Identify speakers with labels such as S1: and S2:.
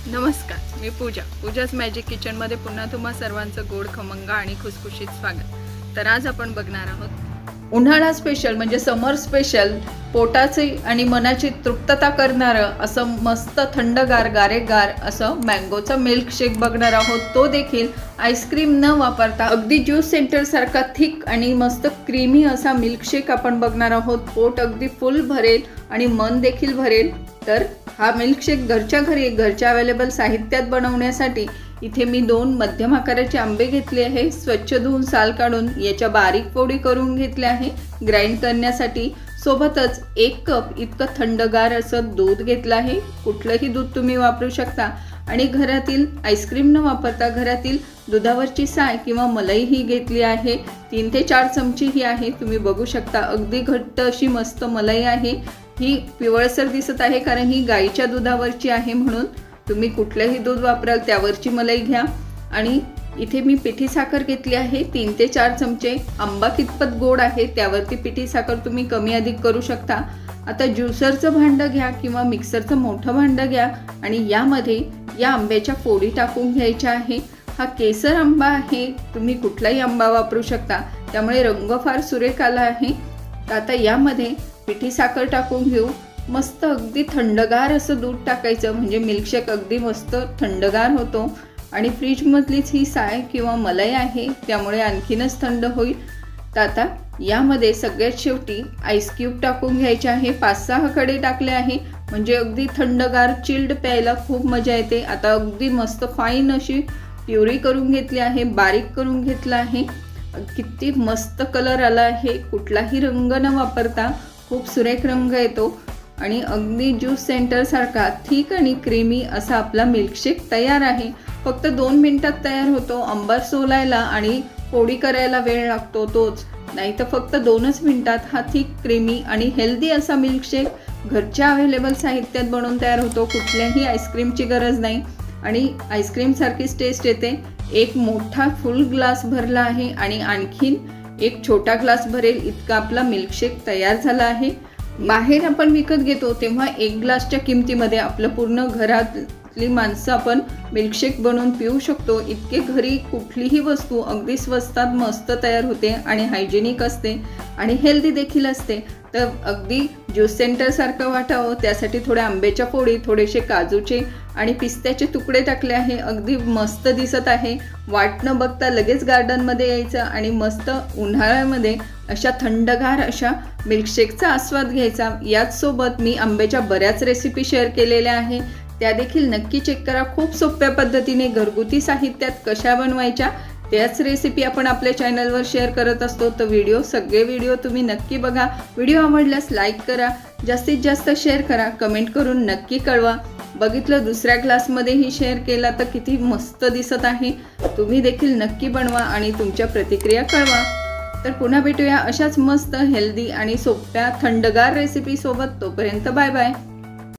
S1: नमस्कार, मी पूजाच मॅजिक किचनमध्ये पुन्हा तुम्हा सर्वांचं गोड खमंग आणि खुसखुशीत स्वागत। तर आज आपण बघणार आहोत उन्हाळा स्पेशल म्हणजे समर स्पेशल पोटाची आणि मनाची तृप्तता करणारं असं मस्त थंडगार गारेगार असं मँगोचा मिल्क शेक बघणार आहोत। तो देखील आईस्क्रीम न वापरता अगदी ज्यूस सेंटर सारखा थिक आणि मस्त क्रीमी असा मिल्क शेक आपण बघणार आहोत। पोट अगदी फुल भरेल आणि मन देखील भरेल। तर हा मिल्क शेक घरच्या घरी घरच्या अवेलेबल साहित्यात बनवण्यासाठी इथे मी 2 मध्यम आकाराचे आंबे घेतले आहे। स्वच्छ धुवून साल काढून याच्या बारीक फोडी करून घेतले आहे ग्राइंड करण्यासाठी। सोबतच 1 कप इतकं थंडगार असं दूध घेतलं आहे। कुठलंही दूध तुम्ही वापरू शकता आणि घरातील आईस्क्रीम न वापरता घरातील दुधावरची साय किंवा मलाई ही घेतली आहे। 3 ते 4 चमचे ही आहे। तुम्ही बघू शकता अगदी घट्ट अशी मस्त मलाई आहे। ही पिवळसर दिसत आहे कारण ही गाईच्या दुधावरची आहे, म्हणून तुम्ही कुठलेही दूध वापराल त्यावरची मलाई घ्या। आणि इथे मी पिठी साखर घेतली आहे 3 ते 4 चमचे। आंबा कितपत गोड आहे त्यावरती पिठी साखर तुम्ही कमी अधिक करू शकता। आता ज्युसरचं भांडं घ्या किंवा मिक्सरचं मोठं भांडं घ्या आणि यामध्ये या आंब्याच्या फोडी टाकून घ्यायच्या आहे। हा केसर आंबा आहे, तुम्ही कुठलाही आंबा वापरू शकता, त्यामुळे रंग फार सुरेख आला आहे। आता यामध्ये पिठी साखर टाकून घेऊ। मस्त अगदी थंडगार असं दूध टाकायचं म्हणजे मिल्कशेक अगदी मस्त थंडगार होतो। आणि फ्रीजमधलीच ही साय किंवा मलाई आहे त्यामुळे आणखीनच थंड होईल। तर आता यामध्ये सगळ्यात शेवटी आईस क्यूब टाकून घ्यायचे आहे। 5-6 कडे टाकले आहे म्हणजे अगदी थंडगार चिल्ड प्यायला खूप मजा येते। आता अगदी मस्त फाईन अशी प्युरी करून घेतली आहे, बारीक करून घेतला आहे। किती मस्त कलर आला आहे, कुठलाही रंग न वापरता खूप सुरेख रंग येतो आणि अगदी ज्यूस सेंटर सारखा थिक आणि क्रीमी असा आपला मिल्कशेक तयार आहे। फक्त 2 मिनिटात तयार होतो। आंबा सोलायला आणि फोडी करायला वेळ लागतो तोच, नाही तर फक्त 2च मिनिटात हा थिक क्रीमी आणि हेल्दी असा मिल्कशेक घरच्या अवेलेबल साहित्यात बनवून तयार होतो। कुठल्याही आईस्क्रीमची गरज नाही आणि आईस्क्रीम सारखीच टेस्ट येते। एक मोठा फुल ग्लास भरला आहे आणि आणखीन एक छोटा ग्लास भरेल इतका आपला मिल्कशेक तयार झाला आहे। बाहेर आपण विकत घेतो तेव्हा 1 ग्लासच्या किमतीमध्ये आपलं पूर्ण घरातली माणसं आपण मिल्कशेक बनवून पिऊ शकतो। इतके घरी कुठलीही वस्तू अगदी स्वस्तात मस्त तयार होते आणि हायजेनिक असते आणि हेल्दी देखील असते। तर अगदी ज्यूस सेंटर सारखं वाटावं त्यासाठी थोड्या आंब्याच्या फोडी, थोडेसे काजूचे आणि पिस्त्याचे तुकडे टाकले आहे। अगदी मस्त दिसत आहे। वाट न बघता लगेच गार्डनमध्ये यायचं आणि मस्त उन्हाळ्यामध्ये अशा थंडगार अशा मिल्कशेकचा आस्वाद घ्यायचा। याच सोबत मी आंब्याच्या बऱ्याच रेसिपी शेअर केलेल्या आहे, त्या देखील नक्की चेक करा। खूप सोप्या पद्धतीने घरगुती साहित्यात कशा बनवायच्या त्याच रेसिपी आपण आपल्या चॅनलवर शेअर करत असतो। तर सगळे व्हिडिओ तुम्ही नक्की बघा। व्हिडिओ आवडल्यास लाईक करा, जास्तीत जास्त शेअर करा, कमेंट करून नक्की कळवा। बघितलं दुसऱ्या ग्लासमध्येही शेअर केला तर किती मस्त दिसत आहे। तुम्ही देखील नक्की बनवा आणि तुमच्या प्रतिक्रिया कळवा। तर पुन्हा भेटूया अशाच मस्त हेल्दी आणि सोप्या थंडगार रेसिपी सोबत। तोपर्यंत बाय बाय।